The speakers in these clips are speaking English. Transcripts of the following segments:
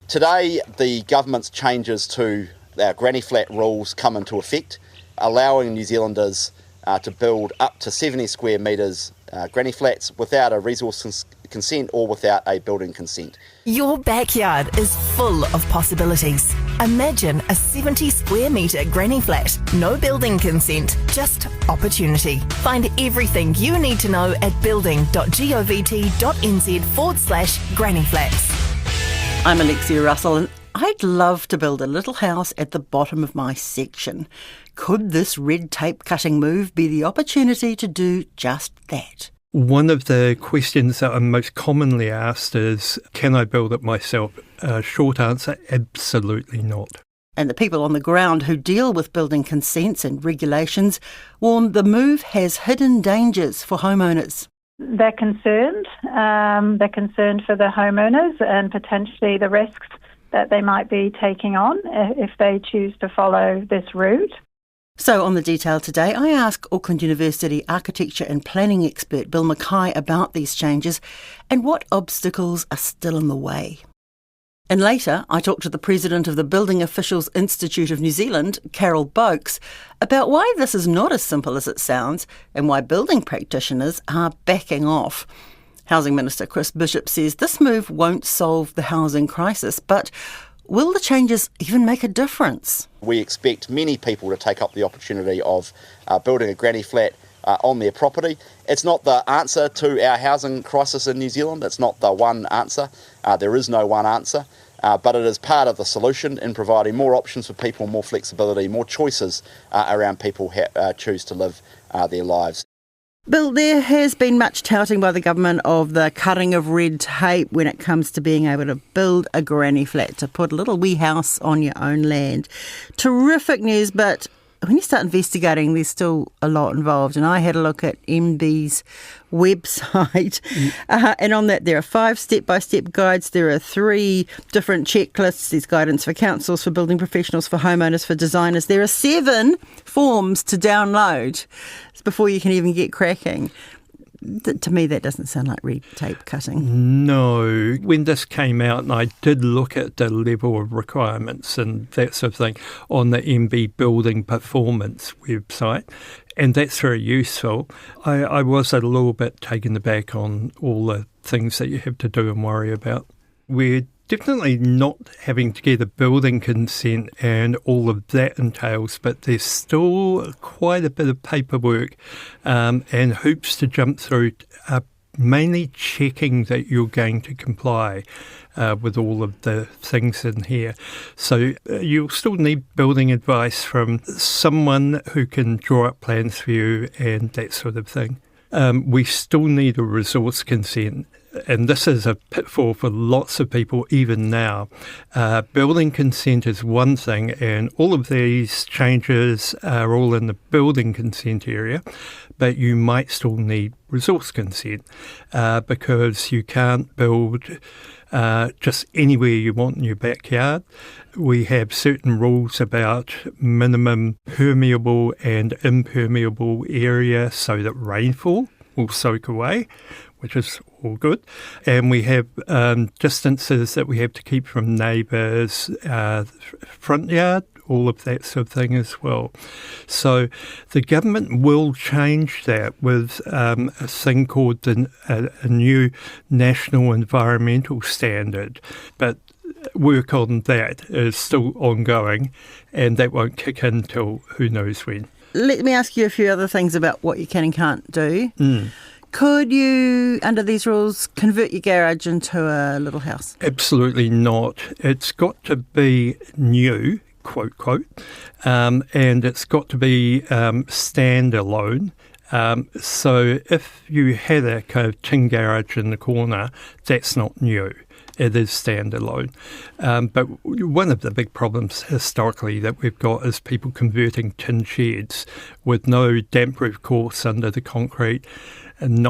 Today, the government's changes to our granny flat rules come into effect, allowing New Zealanders to build up to 70 square metres granny flats without a resource consent or without a building consent. Your backyard is full of possibilities. Imagine a 70 square metre granny flat. No building consent, just opportunity. Find everything you need to know at building.govt.nz/granny flats. I'm Alexia Russell, and I'd love to build a little house at the bottom of my section. Could this red tape cutting move be the opportunity to do just that? One of the questions that I'm most commonly asked is, can I build it myself? Short answer, absolutely not. And the people on the ground who deal with building consents and regulations warn the move has hidden dangers for homeowners. They're concerned. They're concerned for the homeowners and potentially the risks that they might be taking on if they choose to follow this route. So on The Detail today, I ask Auckland University architecture and planning expert Bill Mackay about these changes and what obstacles are still in the way. And later, I talk to the president of the Building Officials Institute of New Zealand, Carol Boakes, about why this is not as simple as it sounds and why building practitioners are backing off. Housing Minister Chris Bishop says this move won't solve the housing crisis, but will the changes even make a difference? We expect many people to take up the opportunity of building a granny flat on their property. It's not the answer to our housing crisis in New Zealand. It's not the one answer. There is no one answer, but it is part of the solution in providing more options for people, more flexibility, more choices around people choose to live their lives. Bill, there has been much touting by the government of the cutting of red tape when it comes to being able to build a granny flat, to put a little wee house on your own land. Terrific news, but when you start investigating, there's still a lot involved. And I had a look at MB's website, and on that there are 5 step-by-step guides. There are 3 different checklists. There's guidance for councils, for building professionals, for homeowners, for designers. There are 7 forms to download before you can even get cracking. To me, that doesn't sound like red tape cutting. No. When this came out, and I did look at the level of requirements and that sort of thing on the MB Building Performance website, and that's very useful. I was a little bit taken aback on all the things that you have to do and worry about. We're definitely not having to get a building consent and all of that entails, but there's still quite a bit of paperwork and hoops to jump through, mainly checking that you're going to comply with all of the things in here. So you'll still need building advice from someone who can draw up plans for you and that sort of thing. We still need a resource consent. And this is a pitfall for lots of people even now. Building consent is one thing, and all of these changes are all in the building consent area, but you might still need resource consent because you can't build just anywhere you want in your backyard. We have certain rules about minimum permeable and impermeable area so that rainfall will soak away, which is all good. And we have distances that we have to keep from neighbours, front yard, all of that sort of thing as well. So the government will change that with a thing called a new National Environmental Standard. But work on that is still ongoing, and that won't kick in till who knows when. Let me ask you a few other things about what you can and can't do. Could you, under these rules, convert your garage into a little house? Absolutely not. It's got to be new, quote, quote, and it's got to be standalone. So if you had a kind of tin garage in the corner, that's not new. It is standalone. But one of the big problems historically that we've got is people converting tin sheds with no damp-proof course under the concrete and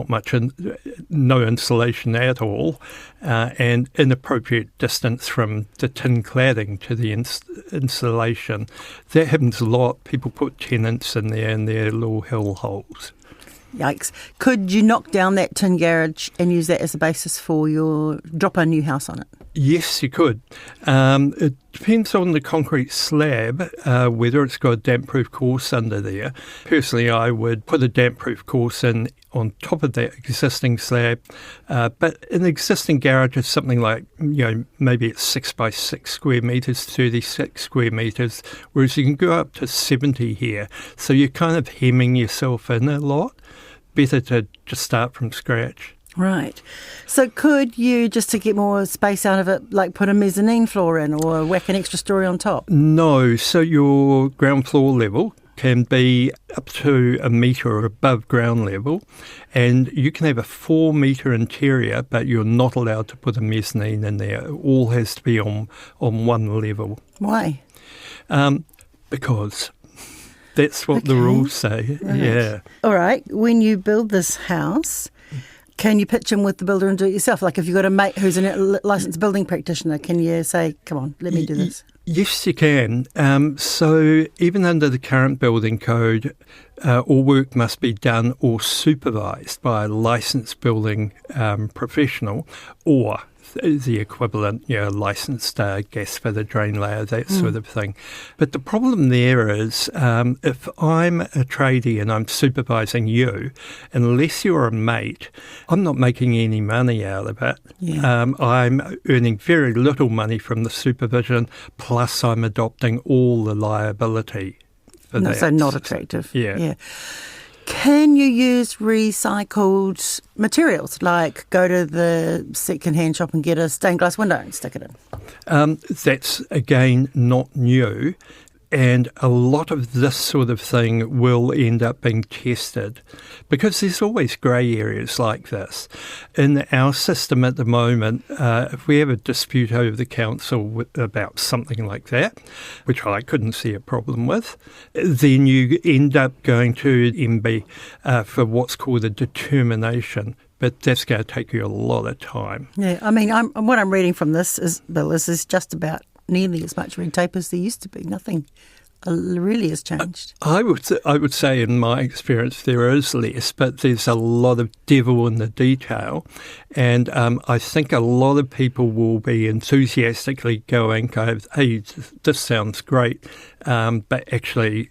no insulation at all, and inappropriate distance from the tin cladding to the insulation. That happens a lot. People put tenants in there in their little hill holes. Yikes. Could you knock down that tin garage and use that as a basis for drop a new house on it? Yes, you could. It depends on the concrete slab, whether it's got a damp-proof course under there. Personally, I would put a damp-proof course in on top of that existing slab, but an existing garage is something like, maybe it's 6 by 6 square metres, 36 square metres, whereas you can go up to 70 here. So you're kind of hemming yourself in a lot. Better to just start from scratch. Right. So could you, just to get more space out of it, like put a mezzanine floor in or whack an extra story on top? No. So your ground floor level can be up to a metre above ground level, and you can have a 4 metre interior, but you're not allowed to put a mezzanine in there. It all has to be on one level. Why? Because that's what the rules say. Right. Yeah. All right. When you build this house, can you pitch in with the builder and do it yourself? Like if you've got a mate who's a licensed building practitioner, can you say, come on, let me do this? Yes, you can. So even under the current building code, all work must be done or supervised by a licensed building professional or the equivalent, licensed gas fitter, drain layer, that sort of thing. But the problem there is if I'm a tradie and I'm supervising you, unless you're a mate, I'm not making any money out of it. Yeah. I'm earning very little money from the supervision, plus I'm adopting all the liability for that. So not attractive. Yeah. Can you use recycled materials, like go to the second-hand shop and get a stained glass window and stick it in? That's, again, not new. And a lot of this sort of thing will end up being tested because there's always grey areas like this. In our system at the moment, if we have a dispute over the council about something like that, which I couldn't see a problem with, then you end up going to MB for what's called a determination. But that's going to take you a lot of time. Yeah, I mean, what I'm reading from this is, Bill, is just about nearly as much red tape as there used to be. Nothing really has changed. I would say in my experience there is less, but there's a lot of devil in the detail. And I think a lot of people will be enthusiastically going, hey, this sounds great. But actually,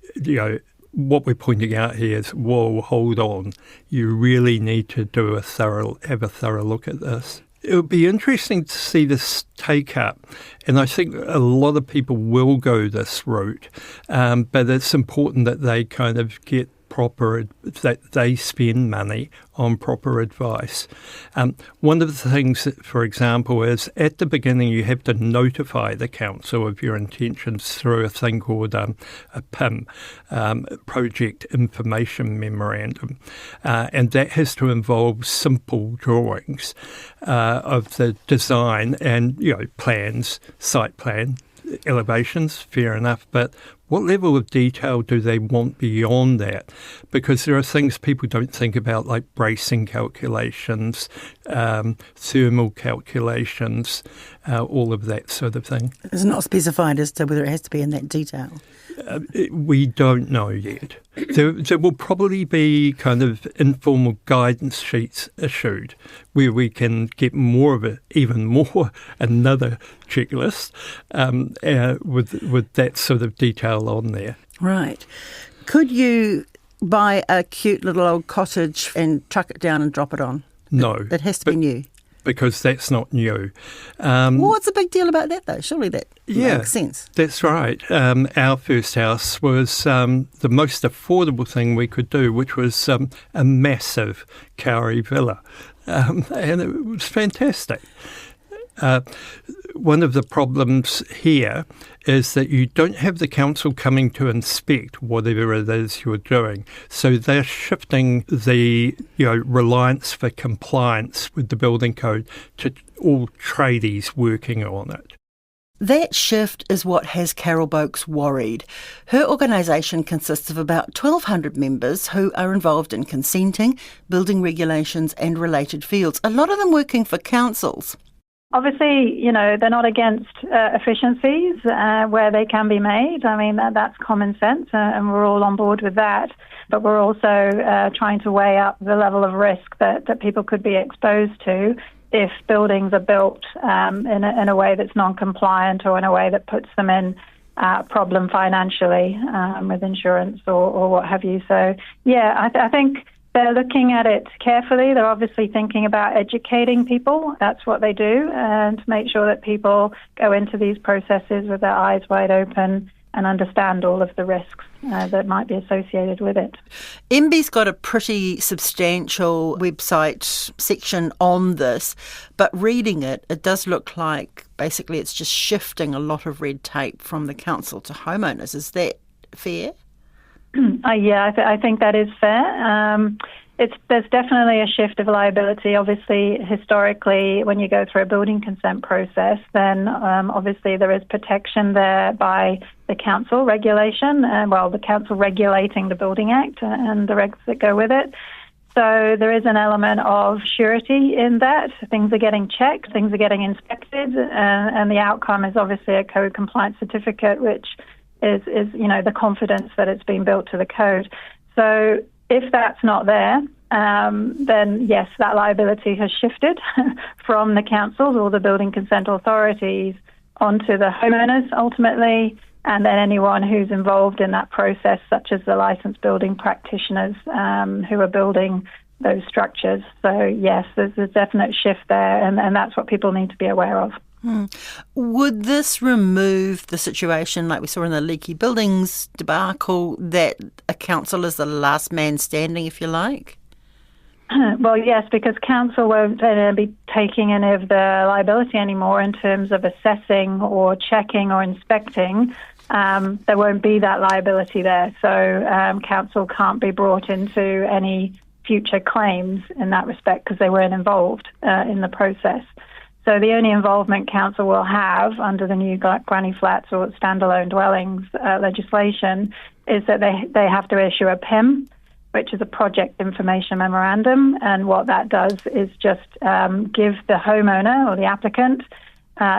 what we're pointing out here is, whoa, hold on. You really need to have a thorough look at this. It would be interesting to see this take up, and I think a lot of people will go this route, but it's important that they kind of get that they spend money on proper advice. One of the things, for example, is at the beginning you have to notify the council of your intentions through a thing called a PIM, Project Information Memorandum, and that has to involve simple drawings of the design and plans, site plan, elevations, fair enough, but what level of detail do they want beyond that? Because there are things people don't think about, like bracing calculations, thermal calculations, all of that sort of thing. It's not specified as to whether it has to be in that detail. We don't know yet. There will probably be kind of informal guidance sheets issued where we can get more of it, another checklist with that sort of detail on there. Right. Could you buy a cute little old cottage and truck it down and drop it on? No. It has to be new. Because that's not new. What's the big deal about that, though? Surely that makes sense. That's right. Our first house was the most affordable thing we could do, which was a massive Kauri villa. And it was fantastic. One of the problems here is that you don't have the council coming to inspect whatever it is you're doing. So they're shifting the reliance for compliance with the building code to all tradies working on it. That shift is what has Carol Boakes worried. Her organisation consists of about 1,200 members who are involved in consenting, building regulations and related fields, a lot of them working for councils. Obviously, they're not against efficiencies where they can be made. I mean, that's common sense, and we're all on board with that. But we're also trying to weigh up the level of risk that people could be exposed to if buildings are built in a way that's non-compliant or in a way that puts them in problem financially with insurance or what have you. So, yeah, I think they're looking at it carefully. They're obviously thinking about educating people. That's what they do, and to make sure that people go into these processes with their eyes wide open and understand all of the risks that might be associated with it. MB's got a pretty substantial website section on this, but reading it, it does look like basically it's just shifting a lot of red tape from the council to homeowners. Is that fair? Yeah, I think that is fair. There's definitely a shift of liability. Obviously, historically, when you go through a building consent process, then obviously there is protection there by the council regulation, the council regulating the Building Act and the regs that go with it. So there is an element of surety in that. Things are getting checked, things are getting inspected, and the outcome is obviously a code compliance certificate, which is the confidence that it's been built to the code. So if that's not there, then yes, that liability has shifted from the councils or the building consent authorities onto the homeowners ultimately, and then anyone who's involved in that process, such as the licensed building practitioners who are building those structures. So yes, there's a definite shift there, and that's what people need to be aware of. Would this remove the situation like we saw in the leaky buildings debacle, that a council is the last man standing, if you like? Well, yes, because council won't be taking any of the liability anymore in terms of assessing or checking or inspecting. There won't be that liability there. So council can't be brought into any future claims in that respect because they weren't involved in the process. So the only involvement council will have under the new granny flats or standalone dwellings legislation is that they have to issue a PIM, which is a project information memorandum. And what that does is just give the homeowner or the applicant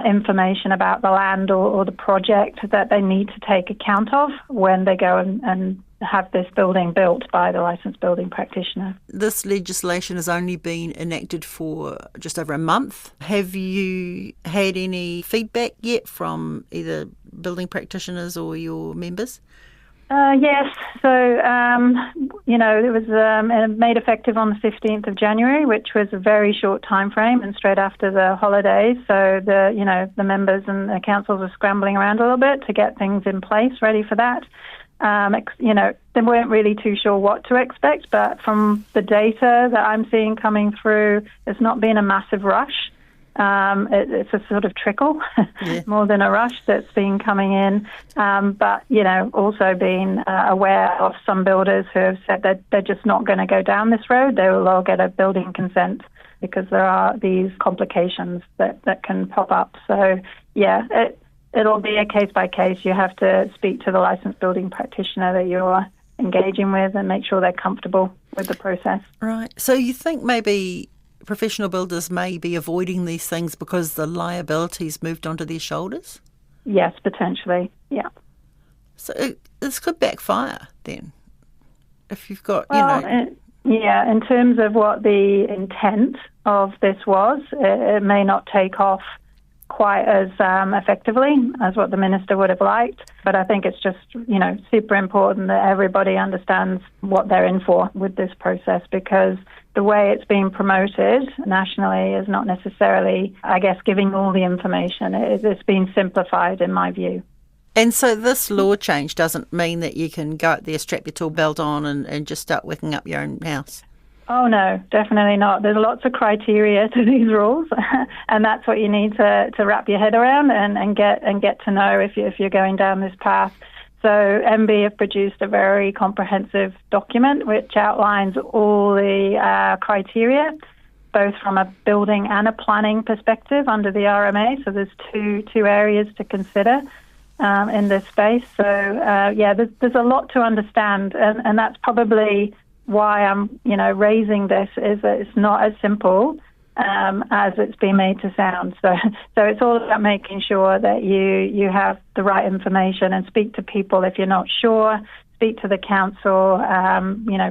information about the land or the project that they need to take account of when they go and have this building built by the licensed building practitioner. This legislation has only been enacted for just over a month. Have you had any feedback yet from either building practitioners or your members? Yes. So, it was made effective on the 15th of January, which was a very short time frame and straight after the holidays. So the members and the councils were scrambling around a little bit to get things in place, ready for that. They weren't really too sure what to expect, but from the data that I'm seeing coming through, it's not been a massive rush. It's a sort of trickle more than a rush that's been coming in. But, also being aware of some builders who have said that they're just not going to go down this road. They will all get a building consent because there are these complications that can pop up. So, it'll be a case by case. You have to speak to the licensed building practitioner that you're engaging with and make sure they're comfortable with the process. Right. So you think maybe professional builders may be avoiding these things because the liability's moved onto their shoulders? Yes, potentially, yeah. So this could backfire then, if you've got, in terms of what the intent of this was, it may not take off quite as effectively as what the minister would have liked. But I think it's just, super important that everybody understands what they're in for with this process, because the way it's being promoted nationally is not necessarily, giving all the information. It's been simplified in my view. And so this law change doesn't mean that you can go out there, strap your tool belt on and just start working up your own house? Oh, no, definitely not. There's lots of criteria to these rules, and that's what you need to wrap your head around and get to know if you're going down this path. So MB have produced a very comprehensive document which outlines all the criteria, both from a building and a planning perspective under the RMA. So there's two areas to consider in this space. So, there's a lot to understand, and that's probably why I'm, raising this, is that it's not as simple as it's been made to sound. So it's all about making sure that you have the right information and speak to people if you're not sure. speak to the council,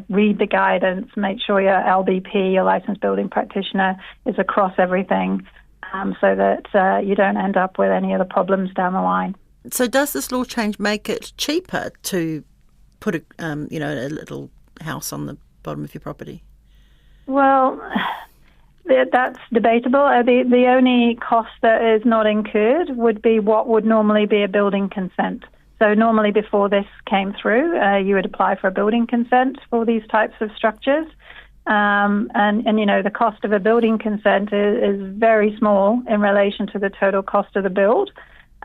read the guidance, make sure your LBP, your licensed building practitioner, is across everything, so that you don't end up with any of the problems down the line. So does this law change make it cheaper to put a little house on the bottom of your property? Well, that's debatable. The only cost that is not incurred would be what would normally be a building consent. So normally before this came through, you would apply for a building consent for these types of structures. And the cost of a building consent is very small in relation to the total cost of the build.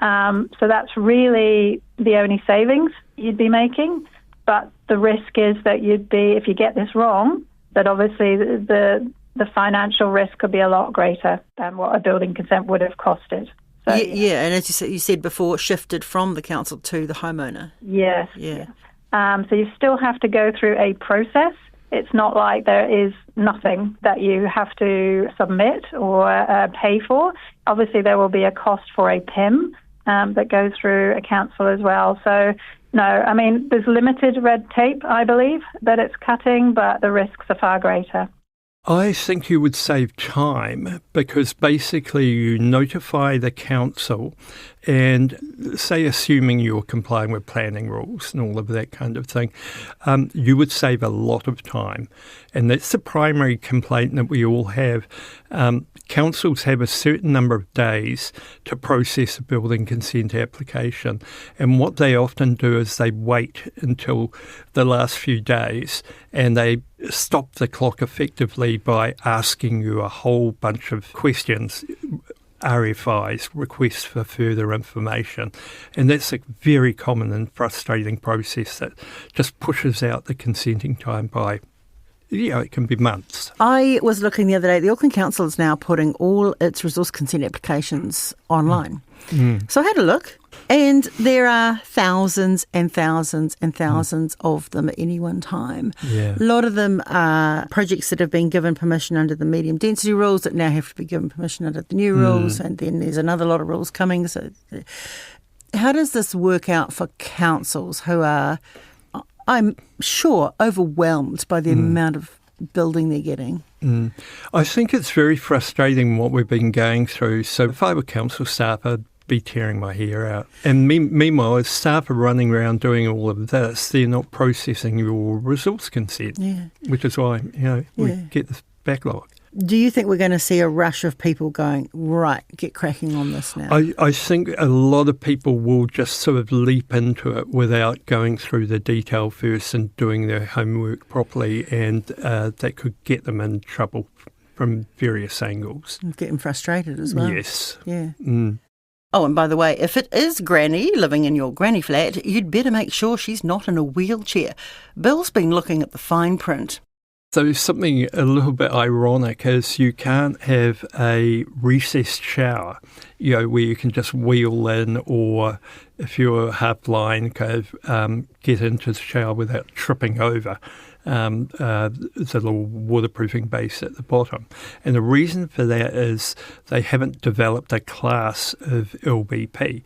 So that's really the only savings you'd be making. But the risk is that if you get this wrong, that obviously the financial risk could be a lot greater than what a building consent would have costed. So, yeah, and as you said before, shifted from the council to the homeowner. Yes. Yeah. So you still have to go through a process. It's not like there is nothing that you have to submit or pay for. Obviously, there will be a cost for a PIM that goes through a council as well. So, no, I mean, there's limited red tape, I believe, that it's cutting, but the risks are far greater. I think you would save time because basically you notify the council and say, assuming you're complying with planning rules and all of that kind of thing, you would save a lot of time. And that's the primary complaint that we all have. Councils have a certain number of days to process a building consent application. And what they often do is they wait until the last few days and they stop the clock effectively by asking you a whole bunch of questions, RFIs, requests for further information. And that's a very common and frustrating process that just pushes out the consenting time by, it can be months. I was looking the other day, the Auckland Council is now putting all its resource consent applications online. So I had a look, and there are thousands and thousands and thousands of them at any one time. Yeah. A lot of them are projects that have been given permission under the medium density rules that now have to be given permission under the new rules, and then there's another lot of rules coming. So how does this work out for councils who are, I'm sure, overwhelmed by the amount of building they're getting? I think it's very frustrating what we've been going through. So if I were council staff, I'd be tearing my hair out. And meanwhile, as staff are running around doing all of this, they're not processing your resource consent, which is why we get this backlog. Do you think we're going to see a rush of people going, right, get cracking on this now? I think a lot of people will just sort of leap into it without going through the detail first and doing their homework properly, and that could get them in trouble from various angles. Getting frustrated as well. Yes. Yeah. Oh, and by the way, if it is Granny living in your granny flat, you'd better make sure she's not in a wheelchair. Bill's been looking at the fine print. So something a little bit ironic is you can't have a recessed shower, where you can just wheel in, or if you're half blind, kind of get into the shower without tripping over the little waterproofing base at the bottom. And the reason for that is they haven't developed a class of LBP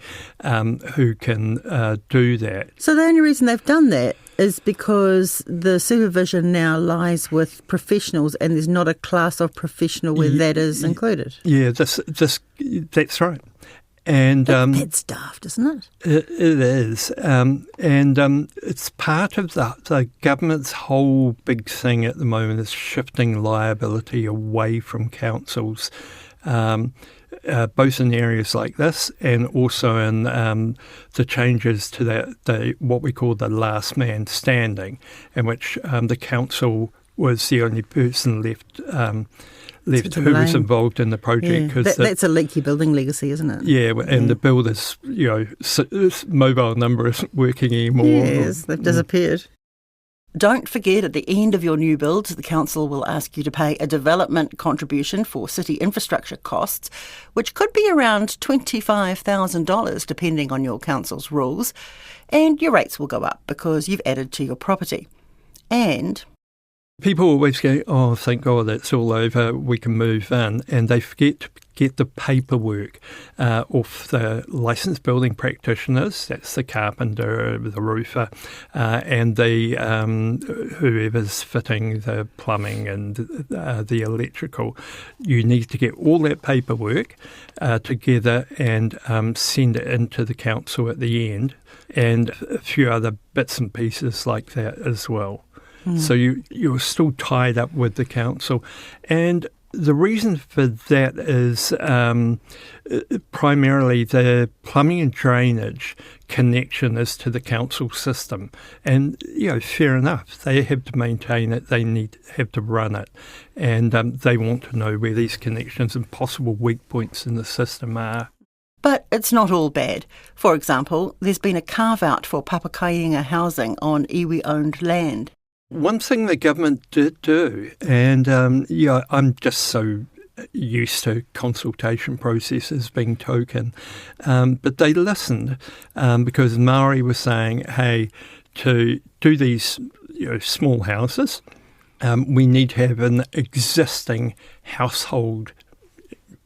who can do that. So the only reason they've done that is because the supervision now lies with professionals, and there's not a class of professional where that is included. Yeah, that's right. And that's daft, isn't it? It is. And it's part of the government's whole big thing at the moment is shifting liability away from councils, both in areas like this and also in the changes to the what we call the last man standing, in which the council was the only person left who was involved in the project. Yeah. That's a leaky building legacy, isn't it? Yeah, and the builder's mobile number isn't working anymore. Yes, they've disappeared. Don't forget, at the end of your new build, the council will ask you to pay a development contribution for city infrastructure costs, which could be around $25,000 depending on your council's rules, and your rates will go up because you've added to your property. And People always go, oh, thank God it's all over, we can move in, and they forget to get the paperwork off the licensed building practitioners, that's the carpenter, the roofer, and the whoever's fitting the plumbing and the electrical. You need to get all that paperwork together and send it into the council at the end, and a few other bits and pieces like that as well. So you're still tied up with the council. And the reason for that is primarily the plumbing and drainage connection is to the council system. And, fair enough, they have to maintain it, they have to run it. And they want to know where these connections and possible weak points in the system are. But it's not all bad. For example, there's been a carve-out for Papakainga housing on iwi-owned land. One thing the government did do, and I'm just so used to consultation processes being token, but they listened because Maori was saying, hey, to do these small houses, we need to have an existing household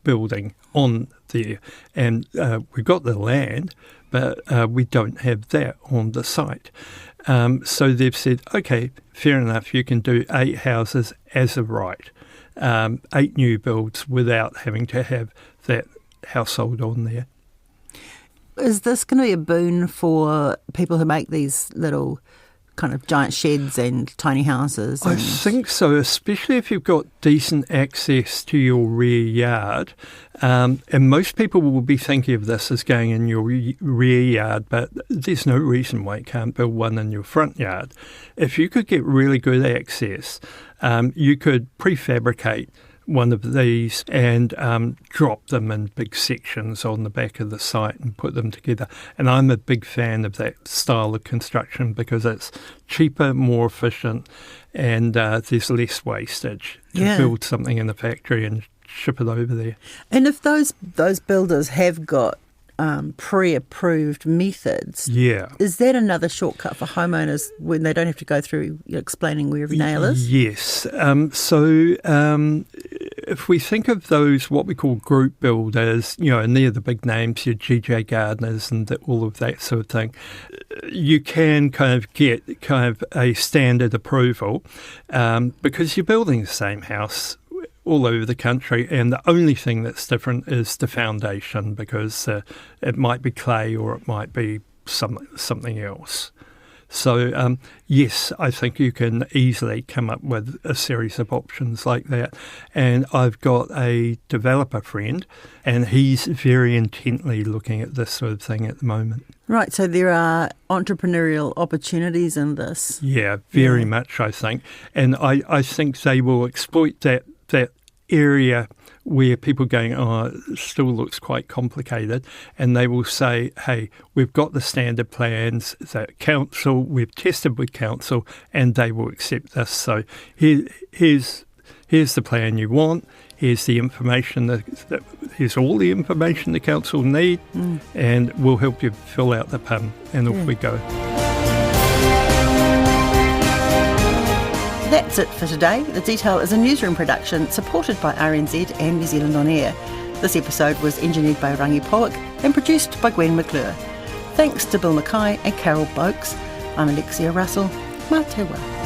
building on there. And we've got the land, but we don't have that on the site. So they've said, okay, fair enough, you can do 8 houses as of right, 8 new builds without having to have that household on there. Is this going to be a boon for people who make these little kind of giant sheds and tiny houses? I think so, especially if you've got decent access to your rear yard. And most people will be thinking of this as going in your rear yard, but there's no reason why you can't build one in your front yard. If you could get really good access, you could prefabricate one of these and drop them in big sections on the back of the site and put them together. And I'm a big fan of that style of construction because it's cheaper, more efficient, and there's less wastage to build something in the factory and ship it over there. And if those builders have got pre-approved methods, is that another shortcut for homeowners when they don't have to go through explaining where every nail is? Yes. If we think of those, what we call group builders, and they're the big names, your GJ Gardners and all of that sort of thing, you can kind of get a standard approval because you're building the same house all over the country, and the only thing that's different is the foundation because it might be clay or it might be something else. So, yes, I think you can easily come up with a series of options like that. And I've got a developer friend, and he's very intently looking at this sort of thing at the moment. Right, so there are entrepreneurial opportunities in this. Yeah, very much, I think. And I think they will exploit that area where people are going, it still looks quite complicated, and they will say, hey, we've got the standard plans, the council, we've tested with council, and they will accept this. So here's the plan you want, here's the information, here's all the information the council need, and we'll help you fill out the PIN, and off we go. That's it for today. The Detail is a newsroom production supported by RNZ and New Zealand On Air. This episode was engineered by Rangi Powick and produced by Gwen McClure. Thanks to Bill Mackay and Carol Boakes. I'm Alexia Russell. Mā te wā.